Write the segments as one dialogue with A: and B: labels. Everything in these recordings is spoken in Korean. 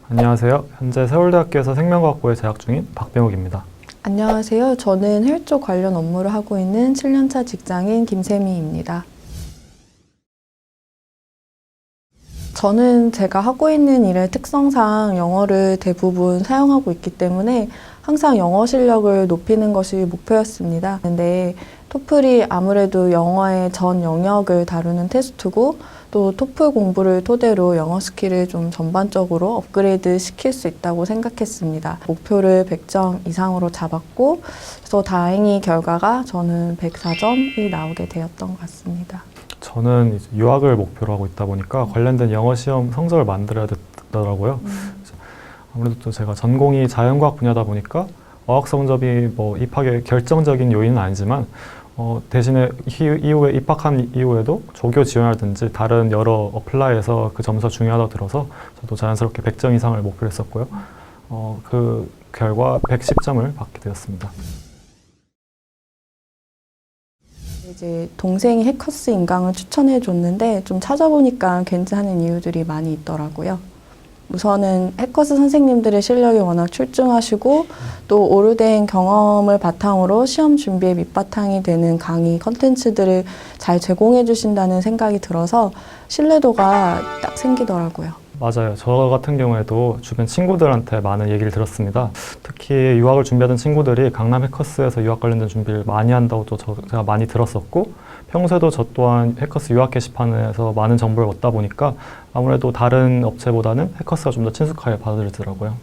A: 안녕하세요. 현재 서울대학교에서 생명과학부에 재학 중인 박병욱입니다.
B: 안녕하세요. 저는 헬조 관련 업무를 하고 있는 7년차 직장인 김세미입니다. 저는 제가 하고 있는 일의 특성상 영어를 대부분 사용하고 있기 때문에 항상 영어 실력을 높이는 것이 목표였습니다. 근데 토플이 아무래도 영어의 전 영역을 다루는 테스트고 또 토플 공부를 토대로 영어 스킬을 좀 전반적으로 업그레이드 시킬 수 있다고 생각했습니다. 목표를 100점 이상으로 잡았고 그래서 다행히 결과가 저는 104점이 나오게 되었던 것 같습니다.
A: 저는 이제 유학을 목표로 하고 있다 보니까 관련된 영어 시험 성적을 만들어야 되더라고요. 아무래도 또 제가 전공이 자연과학 분야다 보니까 어학 성적이 뭐 입학의 결정적인 요인은 아니지만 대신에 이후에 입학한 이후에도 조교 지원이라든지 다른 여러 어플라이에서 그 점수가 중요하다고 들어서 저도 자연스럽게 100점 이상을 목표로 했었고요. 그 결과 110점을 받게 되었습니다.
B: 이제 동생이 해커스 인강을 추천해 줬는데 좀 찾아보니까 괜찮은 이유들이 많이 있더라고요. 우선은 해커스 선생님들의 실력이 워낙 출중하시고 또 오래된 경험을 바탕으로 시험 준비에 밑바탕이 되는 강의 컨텐츠들을 잘 제공해 주신다는 생각이 들어서 신뢰도가 딱 생기더라고요.
A: 맞아요. 저 같은 경우에도 주변 친구들한테 많은 얘기를 들었습니다. 특히 유학을 준비하던 친구들이 강남 해커스에서 유학 관련된 준비를 많이 한다고 또 제가 많이 들었었고 평소에도 저 또한 해커스 유학 게시판에서 많은 정보를 얻다 보니까 아무래도 다른 업체보다는 해커스가 좀 더 친숙하게 받아들이더라고요.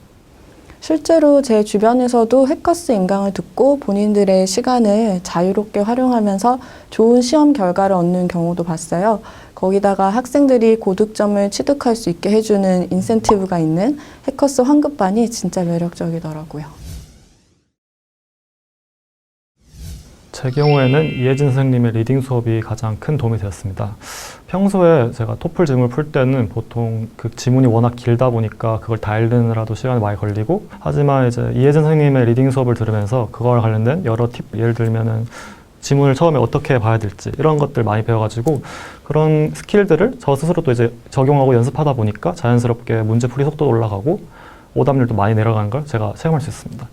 B: 실제로 제 주변에서도 해커스 인강을 듣고 본인들의 시간을 자유롭게 활용하면서 좋은 시험 결과를 얻는 경우도 봤어요. 거기다가 학생들이 고득점을 취득할 수 있게 해주는 인센티브가 있는 해커스 환급반이 진짜 매력적이더라고요.
A: 제 경우에는 이혜진 선생님의 리딩 수업이 가장 큰 도움이 되었습니다. 평소에 제가 토플 질문을 풀 때는 보통 그 지문이 워낙 길다 보니까 그걸 다 읽느라도 시간이 많이 걸리고 하지만 이제 이혜진 선생님의 리딩 수업을 들으면서 그걸 관련된 여러 팁, 예를 들면은 지문을 처음에 어떻게 봐야 될지 이런 것들 많이 배워가지고 그런 스킬들을 저 스스로도 이제 적용하고 연습하다 보니까 자연스럽게 문제풀이 속도도 올라가고 오답률도 많이 내려가는 걸 제가 체감할 수 있습니다.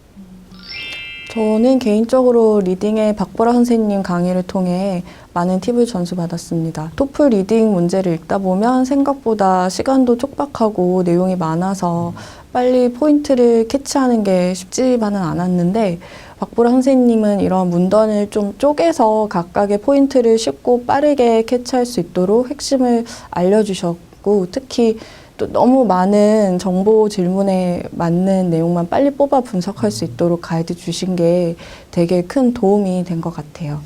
B: 저는 개인적으로 리딩의 박보라 선생님 강의를 통해 많은 팁을 전수받았습니다. 토플 리딩 문제를 읽다 보면 생각보다 시간도 촉박하고 내용이 많아서 빨리 포인트를 캐치하는 게 쉽지만은 않았는데 박보라 선생님은 이런 문단을 좀 쪼개서 각각의 포인트를 쉽고 빠르게 캐치할 수 있도록 핵심을 알려주셨고 특히 또 너무 많은 정보 질문에 맞는 내용만 빨리 뽑아 분석할 수 있도록 가이드 주신 게 되게 큰 도움이 된 것 같아요.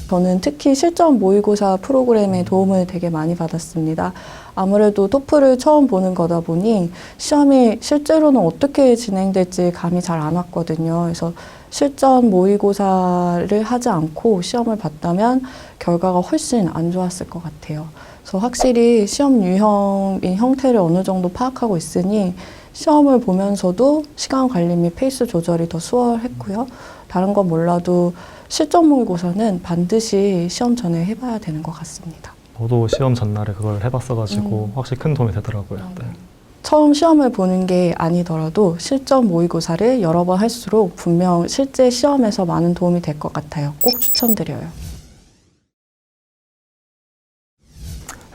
B: 저는 특히 실전 모의고사 프로그램에 도움을 되게 많이 받았습니다. 아무래도 토플을 처음 보는 거다 보니 시험이 실제로는 어떻게 진행될지 감이 잘 안 왔거든요. 그래서 실전 모의고사를 하지 않고 시험을 봤다면 결과가 훨씬 안 좋았을 것 같아요. 그래서 확실히 시험 유형인 형태를 어느 정도 파악하고 있으니 시험을 보면서도 시간 관리 및 페이스 조절이 더 수월했고요. 다른 건 몰라도 실전 모의고사는 반드시 시험 전에 해봐야 되는 것 같습니다.
A: 저도 시험 전날에 그걸 해봤어가지고 확실히 큰 도움이 되더라고요. 네.
B: 처음 시험을 보는 게 아니더라도 실전 모의고사를 여러 번 할수록 분명 실제 시험에서 많은 도움이 될 것 같아요. 꼭 추천드려요.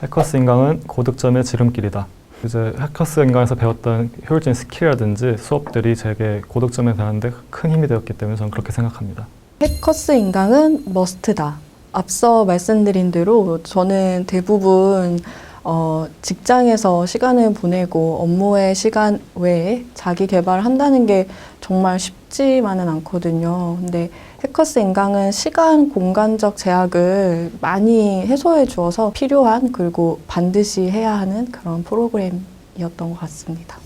A: 해커스 인강은 고득점의 지름길이다. 이제 해커스 인강에서 배웠던 효율적인 스킬이라든지 수업들이 제게 고득점에 대한데 큰 힘이 되었기 때문에 저는 그렇게 생각합니다.
B: 해커스 인강은 머스트다. 앞서 말씀드린 대로 저는 대부분 직장에서 시간을 보내고 업무의 시간 외에 자기 개발을 한다는 게 정말 쉽지만은 않거든요. 근데 해커스 인강은 시간, 공간적 제약을 많이 해소해 주어서 필요한 그리고 반드시 해야 하는 그런 프로그램이었던 것 같습니다.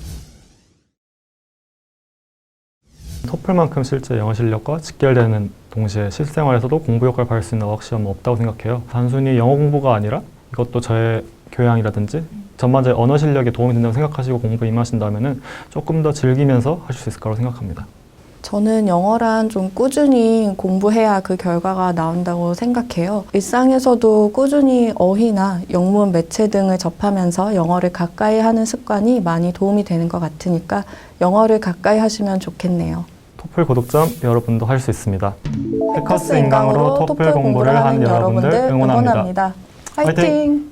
A: 토플만큼 실제 영어 실력과 직결되는 동시에 실생활에서도 공부 효과를 발휘할 수 있는 어학 시험은 없다고 생각해요. 단순히 영어 공부가 아니라 이것도 저의 교양이라든지 전반적인 언어 실력에 도움이 된다고 생각하시고 공부에 임하신다면 조금 더 즐기면서 하실 수 있을 거라고 생각합니다.
B: 저는 영어란 좀 꾸준히 공부해야 그 결과가 나온다고 생각해요. 일상에서도 꾸준히 어휘나 영문 매체 등을 접하면서 영어를 가까이 하는 습관이 많이 도움이 되는 것 같으니까 영어를 가까이 하시면 좋겠네요.
A: 토플 구독점 여러분도 할 수 있습니다.
B: 해커스 인강으로 토플 공부를 하는 여러분들 응원합니다.
A: 화이팅!
B: 화이팅!